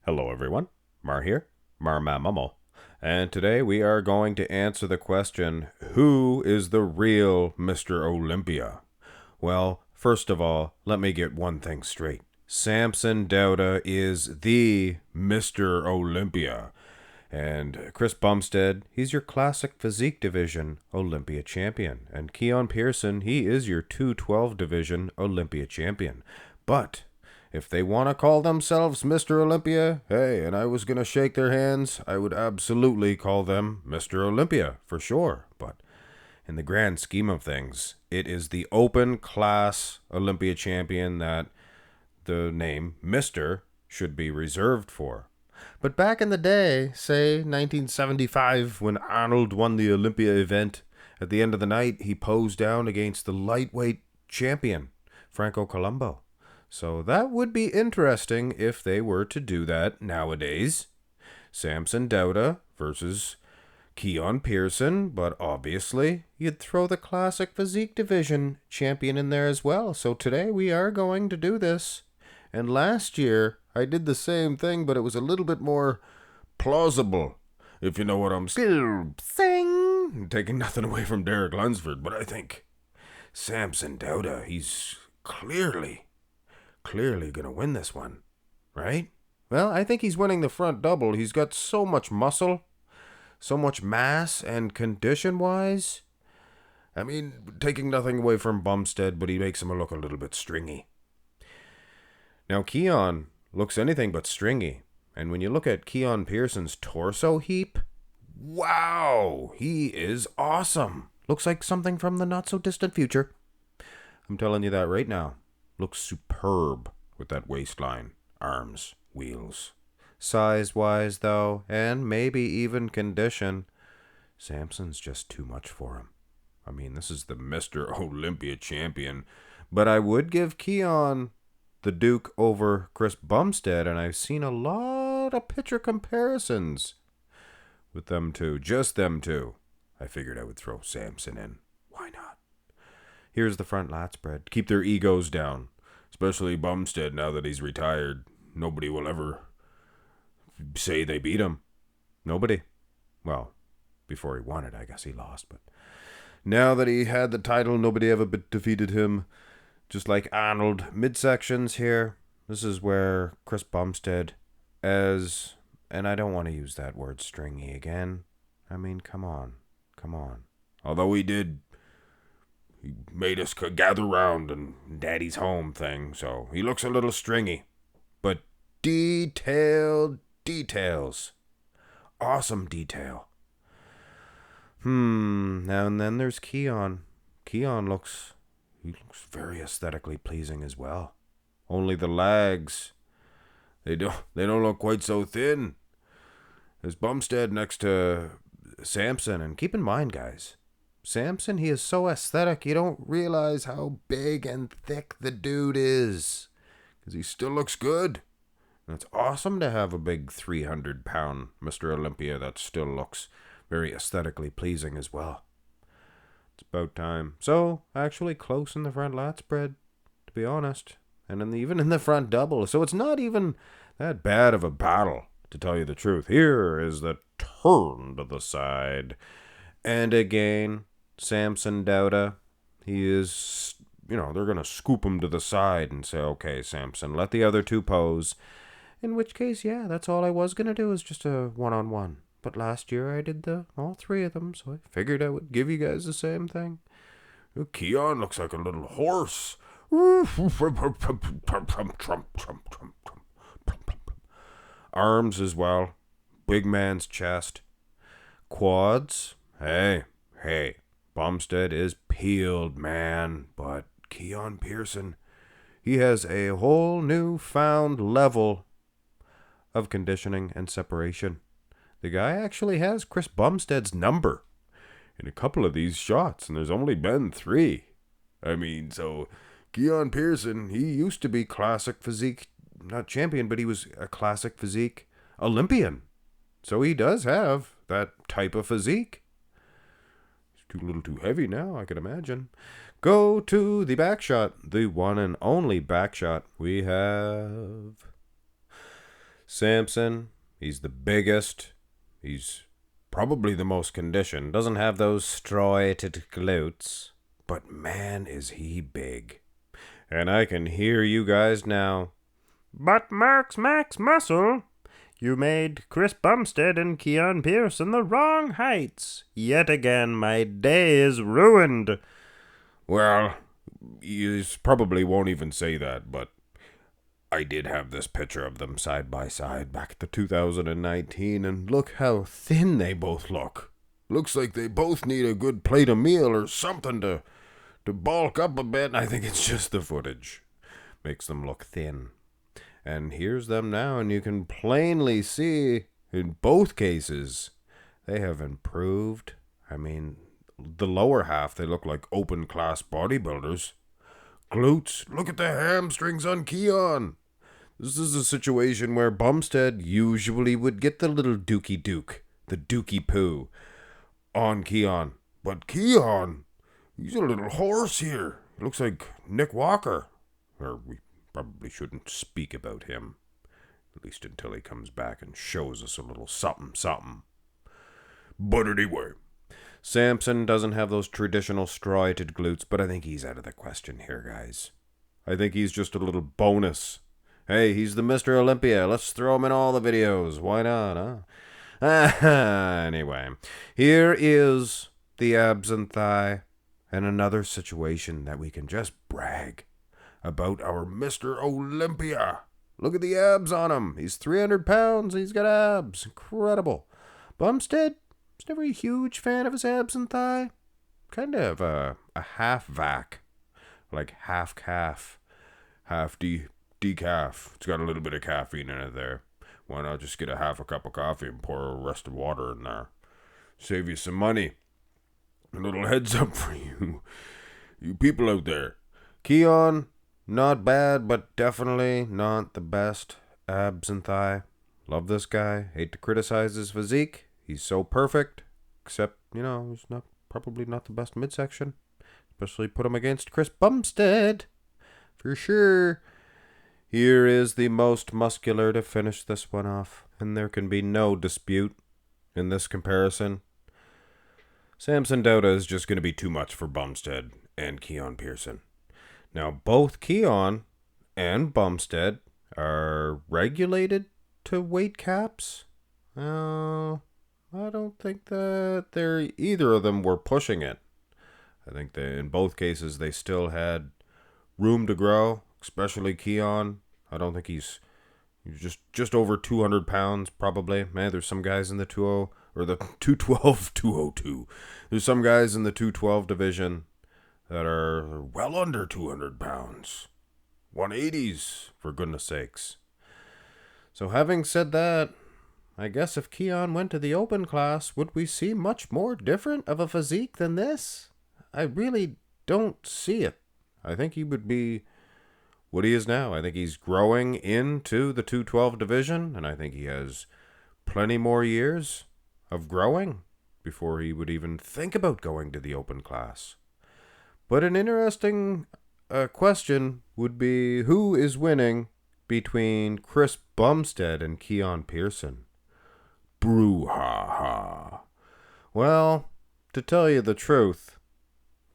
Hello everyone, Mar here, Mar and today we are going to answer the question, who is the real Mr. Olympia? Well, first of all, let me get one thing straight. Samson Dauda is the Mr. Olympia. And Chris Bumstead, he's your classic physique division Olympia champion. And Keone Pearson, he is your 212 division Olympia champion. But if they want to call themselves Mr. Olympia, hey, and I was going to shake their hands, I would absolutely call them Mr. Olympia, for sure. But in the grand scheme of things, it is the open class Olympia champion that the name Mr. should be reserved for. But back in the day, say 1975, when Arnold won the Olympia event, at the end of the night, he posed down against the lightweight champion, Franco Columbu. So that would be interesting if they were to do that nowadays. Samson Dauda versus Keone Pearson, but obviously you'd throw the classic physique division champion in there as well. So today we are going to do this. And last year I did the same thing, but it was a little bit more plausible, if you know what I'm still saying. Taking nothing away from Derek Lunsford, but I think Samson Dauda, he's clearly gonna win this one, right? Well, I think he's winning the front double. He's got so much muscle, so much mass, and condition-wise, I mean, taking nothing away from Bumstead, but he makes him look a little bit stringy. Now, Keone looks anything but stringy, and when you look at Keone Pearson's torso heap, wow, he is awesome. Looks like something from the not-so-distant future. I'm telling you that right now. Looks superb with that waistline, arms, wheels. Size-wise, though, and maybe even condition, Samson's just too much for him. I mean, this is the Mr. Olympia champion, but I would give Keone the Duke over Chris Bumstead, and I've seen a lot of picture comparisons with them two, just them two. I figured I would throw Samson in. Why not? Here's the front lat spread. Keep their egos down, especially Bumstead now that he's retired. Nobody will ever say they beat him. Nobody. Well, before he won it, I guess he lost, but now that he had the title, nobody ever defeated him. Just like Arnold, midsections here. This is where Chris Bumstead, and I don't want to use that word stringy again. I mean, come on. Although he made us gather round and Daddy's home thing, so he looks a little stringy. But details. Awesome detail. Now and then there's Keone. Keone looks very aesthetically pleasing as well. Only the legs, they don't look quite so thin. There's Bumstead next to Samson, and keep in mind, guys, Samson, he is so aesthetic, you don't realize how big and thick the dude is, because he still looks good. And it's awesome to have a big 300-pound Mr. Olympia that still looks very aesthetically pleasing as well. It's about time. So, actually close in the front lat spread, to be honest. And even in the front double. So it's not even that bad of a battle, to tell you the truth. Here is the turn to the side. And again, Samson Dauda, he is, they're going to scoop him to the side and say, okay, Samson, let the other two pose. In which case, yeah, that's all I was going to do, is just a one-on-one. But last year I did all three of them, so I figured I would give you guys the same thing. Keone looks like a little horse. Arms as well. Big man's chest. Quads. Hey. Bumstead is peeled, man. But Keone Pearson, he has a whole newfound level of conditioning and separation. The guy actually has Chris Bumstead's number in a couple of these shots, and there's only been 3. I mean, so Keone Pearson, he used to be classic physique, not champion, but he was a classic physique Olympian. So he does have that type of physique. He's a little too heavy now, I can imagine. Go to the back shot, the one and only back shot. We have Samson, he's the biggest. He's probably the most conditioned. Doesn't have those striated glutes. But man, is he big. And I can hear you guys now. But Max Muscle, you made Chris Bumstead and Keone Pearson the wrong heights. Yet again, my day is ruined. Well, you probably won't even say that, but I did have this picture of them side by side back at the 2019, and look how thin they both look. Looks like they both need a good plate of meal or something to bulk up a bit. I think it's just the footage. Makes them look thin. And here's them now, and you can plainly see, in both cases, they have improved. I mean, the lower half, they look like open-class bodybuilders. Glutes, look at the hamstrings on Keone. This is a situation where Bumstead usually would get the little dookie duke, the dookie poo, on Keone. But Keone, he's a little horse here. He looks like Nick Walker. Or we probably shouldn't speak about him. At least until he comes back and shows us a little something. But anyway, Samson doesn't have those traditional striated glutes, but I think he's out of the question here, guys. I think he's just a little bonus. Hey, he's the Mr. Olympia. Let's throw him in all the videos. Why not, huh? Anyway, here is the abs and thigh, and another situation that we can just brag about our Mr. Olympia. Look at the abs on him. He's 300 pounds. He's got abs. Incredible. Bumstead was never a huge fan of his abs and thigh. Kind of a half vac. Like half calf. Half decaf. It's got a little bit of caffeine in it there. Why not just get a half a cup of coffee and pour a rest of water in there? Save you some money. A little heads up for you people out there. Keone, not bad, but definitely not the best abs and thigh. Love this guy. Hate to criticize his physique. He's so perfect. Except, he's probably not the best midsection. Especially put him against Chris Bumstead. For sure. Here is the most muscular to finish this one off. And there can be no dispute in this comparison. Samson Dauda is just going to be too much for Bumstead and Keone Pearson. Now, both Keone and Bumstead are regulated to weight caps. I don't think that either of them were pushing it. I think that in both cases they still had room to grow, especially Keone. I don't think he's just over 200 pounds probably. Man, there's some guys in the 20 or the 212, 202. There's some guys in the 212 division that are well under 200 pounds. 180s, for goodness sakes. So having said that, I guess if Keone went to the open class, would we see much more different of a physique than this? I really don't see it. I think he would be what he is now. I think he's growing into the 212 division, and I think he has plenty more years of growing before he would even think about going to the open class. But an interesting question would be, who is winning between Chris Bumstead and Keone Pearson? Brouhaha. Well, to tell you the truth,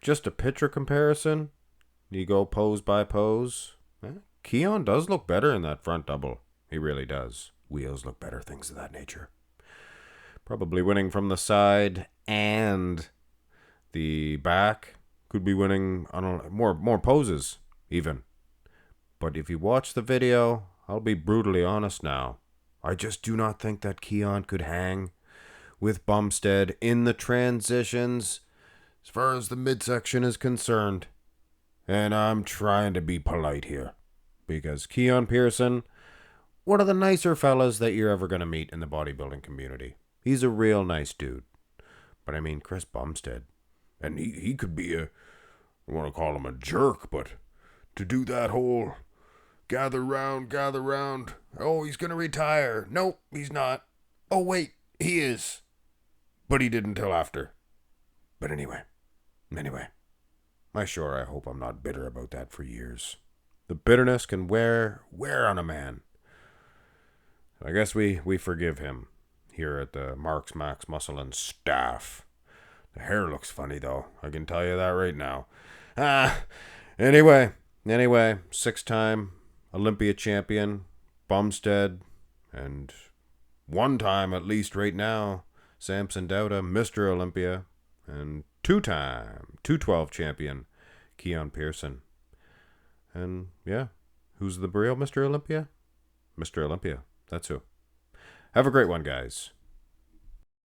just a picture comparison, you go pose by pose, Keone does look better in that front double. He really does. Wheels look better, things of that nature. Probably winning from the side and the back. Could be winning on more poses, even. But if you watch the video, I'll be brutally honest now. I just do not think that Keone could hang with Bumstead in the transitions as far as the midsection is concerned. And I'm trying to be polite here. Because Keone Pearson, one of the nicer fellas that you're ever going to meet in the bodybuilding community. He's a real nice dude. But I mean, Chris Bumstead. And he could be I want to call him a jerk, but to do that whole gather round. Oh, he's going to retire. Nope, he's not. Oh, wait, he is. But he didn't till after. But anyway. I hope I'm not bitter about that for years. The bitterness can wear on a man. I guess we forgive him here at the Marks, Max, Muscle, and staff. The hair looks funny, though. I can tell you that right now. Anyway, 6-time Olympia champion, Bumstead, and one time, at least right now, Samson Dauda, Mr. Olympia, and 2-time 212 champion, Keone Pearson. And yeah, who's the real Mr. Olympia? Mr. Olympia. That's who. Have a great one, guys.